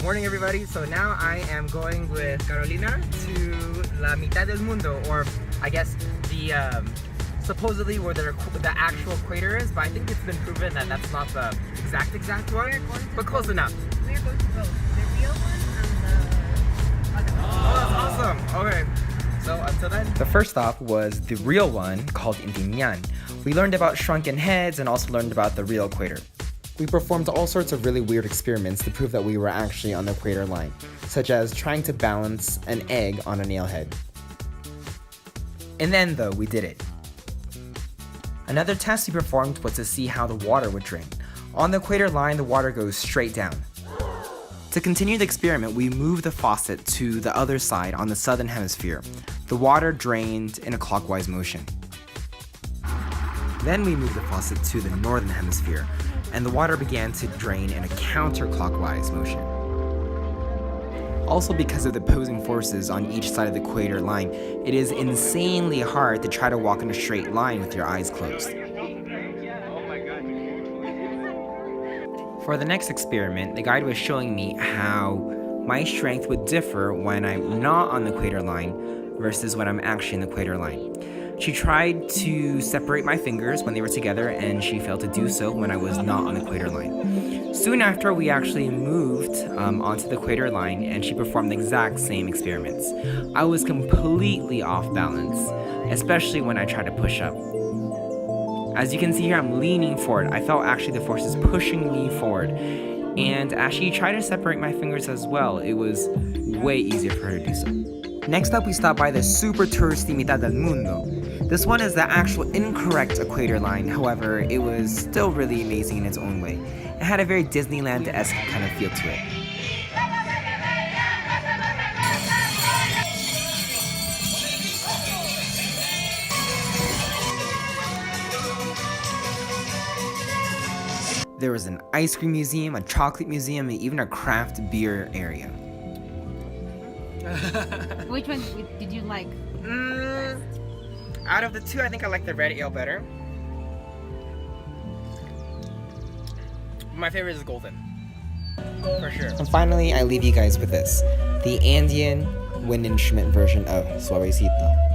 Morning everybody, so now I am going with Carolina to La Mitad del Mundo, or I guess the supposedly where the actual equator is, but I think it's been proven that that's not the exact one, but close enough. We're going to both, the real one and the other one. Oh, that's awesome. Okay, so until then. The first stop was the real one called Intinyan. We learned about shrunken heads and also learned about the real equator. We performed all sorts of really weird experiments to prove that we were actually on the equator line, such as trying to balance an egg on a nail head. And then though, we did it. Another test we performed was to see how the water would drain. On the equator line, the water goes straight down. To continue the experiment, we moved the faucet to the other side on the southern hemisphere. The water drained in a clockwise motion. Then we moved the faucet to the northern hemisphere, and the water began to drain in a counterclockwise motion. Also, because of the opposing forces on each side of the equator line, it is insanely hard to try to walk in a straight line with your eyes closed. For the next experiment, the guide was showing me how my strength would differ when I'm not on the equator line versus when I'm actually in the equator line. She tried to separate my fingers when they were together, and she failed to do so when I was not on the equator line. Soon after, we actually moved onto the equator line, and she performed the exact same experiments. I was completely off balance, especially when I tried to push up. As you can see here, I'm leaning forward. I felt actually the forces pushing me forward. And as she tried to separate my fingers as well, it was way easier for her to do so. Next up, we stopped by the super touristy Mitad del Mundo. This one is the actual incorrect equator line, however, it was still really amazing in its own way. It had a very Disneyland-esque kind of feel to it. There was an ice cream museum, a chocolate museum, and even a craft beer area. Which one did you like? Out of the two, I think I like the red ale better. My favorite is golden, for sure. And finally, I leave you guys with this, the Andean wind instrument version of Suavecito.